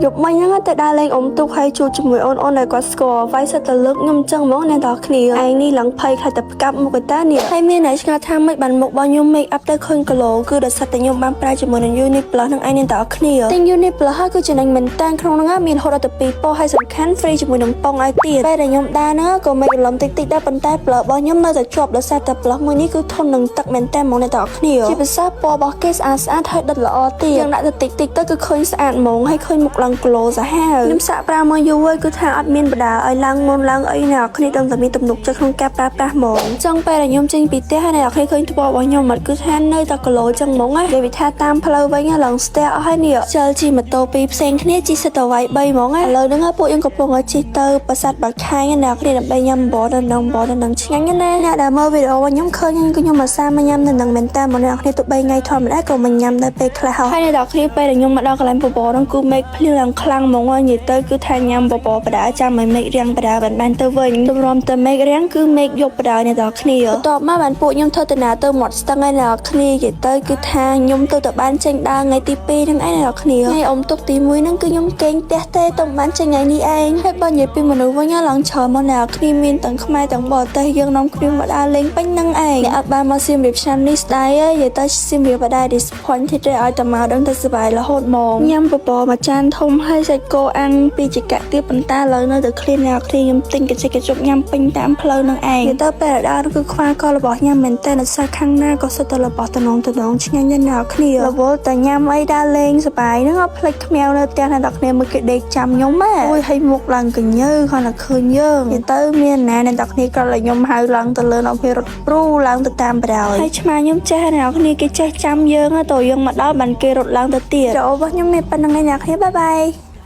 យប់មិញហ្នឹងតែដើរលេងអ៊ំទុកហើយជួបជាមួយអូនដែលគាត់ស្គាល់វាយសិតទៅលើកខ្ញុំចឹងហ្មងអ្នកនរគ្នាឯងនេះឡើងភ័យខ្លាចតែផ្កាប់មុខតានេះហើយមានអ្នកឆ្ងល់ថាមិនបានមុខរបស់ខ្ញុំ make up ទៅឃើញគីឡូគឺដោយសារតែខ្ញុំបានប្រើជាមួយនឹង Unit Plus នឹងឯងអ្នកនរគ្នាទិញ Unit Plus ហើយគឺជានឹងមែនតាំងក្នុងហ្នឹងមានរហូតដល់2ពណ៌ហើយសំខាន់ free ជាមួយនឹងប៉ុងឲ្យទៀតពេលដែលខ្ញុំដើរហ្នឹងក៏មិនរលំតិចដែរប៉ុន្តែ Plus របស់ខ្ញុំនៅតែជាប់ដោយសារតែ Plus មួយនេះគឺធន់នឹងទឹកមែនតើហ្មងអ្នកនរគ្នាជាភាសាពណ៌របស់គេស្អាតហើយដិតល្អទៀតយើងដាក់ទៅតិចទៅគឺឃើញស្អាតហ្មងហើយឃើញមុខឡើងគីឡូសាហាវខ្ញុំសាកប្រើមកយូរហើយគឺថាអត់មានបដាឲ្យឡើងមុនឡើងអីអ្នកគ្នាដឹងតែមានទំនុកចិត្តក្នុងការប្រើប្រាស់ហ្មងចឹងពេលដែលខ្ញុំចេញពីផ្ទះហើយអ្នកគ្នាឃើញថ្មរបស់ខ្ញុំមិនគឺថានៅតែគីឡូចឹងហ្មងណានិយាយថាតាមផ្លូវវិញឡើងស្ទះអស់ហើយនេះជិលជិះម៉ូតូពីរផ្សេងគ្នាជិះសិតទៅវាយ3ហ្មងណាឥឡូវហ្នឹងពួកយើងកំពុងជិះទៅប្រាសាទបាត់ខាញអ្នកគ្នាដើម្បីញ៉ាំបបរដល់ឆ្ងាញ់ណាអ្នកដែលមើលវីដេអូរបស់ខ្ញុំឃើញខ្ញុំអាសាមកញ៉ាំនៅនឹងមែនតើមកអ្នកគ្នាទៅ3ថ្ងៃធម្មតាក៏មិនញ៉ាំដែរពេលខ្លះហើយអ្នកគ្នាពេលដែលខ្ញុំមកដល់កន្លែងបបរហ្នឹងគឺមេឃភ្លៀងឡើងខ្លាំងហ្មងនិយាយទៅគឺថាញ៉ាំបបរបដាចាំឲ្យមេឃរាំងបដាបានទៅវិញទម្រាំតែមេឃរាំងគឺមេឃយប់បដាអ្នកគ្នាបន្ទាប់មកបានពួកខ្ញុំធ្វើដំណើរទៅមាត់ស្ទឹងហើយអ្នកគ្នានិយាយទៅគឺថាខ្ញុំទៅបានចេញដើរថ្ងៃទី2ហ្នឹងឯងអ្នកគ្នាថ្ងៃអ៊ំទុកទី1ហ្នឹងគឺខ្ញុំកេងផ្ទះទេទៅបានចេញថ្ងៃនេះឯងហើយបើនិយាយពីមនុស្សវិញឡើងច្រើនមកអ្នកគ្នាមានទាំងខ្មែរទាំងបរទេសយើងនាំគ្នាមកដើរលេងពេញហ្នឹងឯងអ្នកអត់បានមកសៀមរាបឆ្នាំនេះស្ដាយនិយាយទៅសៀមរាបបដា disappointed ទេឲ្យតែមកដឹងតែសុបាយរហូតហ្មងញ៉ាំបបរមួយចានធំហើយសាច់គោអាំងពីចកទៀតប៉ុន្តែឥឡូវនៅតែឃ្លានអ្នកគ្នាខ្ញុំទិញកញ្ចក់កញ្ចប់ញ៉ាំពេញតាមផ្លូវនឹងឯងទៅពេលដើរគឺខ្វះកលរបស់ញ៉ាំមែនតើនៅសាខាងណាក៏សុទ្ធតែរបស់តំណងឆ្ងាញ់អ្នកគ្នារវល់តែញ៉ាំអីដើរលេងសប្បាយហ្នឹងអត់ភ្លេចខ្មៅនៅផ្ទះអ្នកគ្នាមើលគេដេកចាំខ្ញុំម៉ែអូយឲ្យមុខឡើងកញើគាត់តែឃើញយើងនិយាយទៅមានណាអ្នកគ្នាក៏ឲ្យខ្ញុំហៅឡើងទៅលើនៅពេលរត់ព្រូឡើងទៅតាមបដ ហើយឆ្មាខ្ញុំចេះអ្នកគ្នាគេចេះចាំយើងទៅយើងមកដល់បានគេរត់ឡើងទៅទៀតវីដេអូរបស់ខ្ញុំមានប៉ុណ្្នឹងឯងអ្នកគ្នាបាយបាយ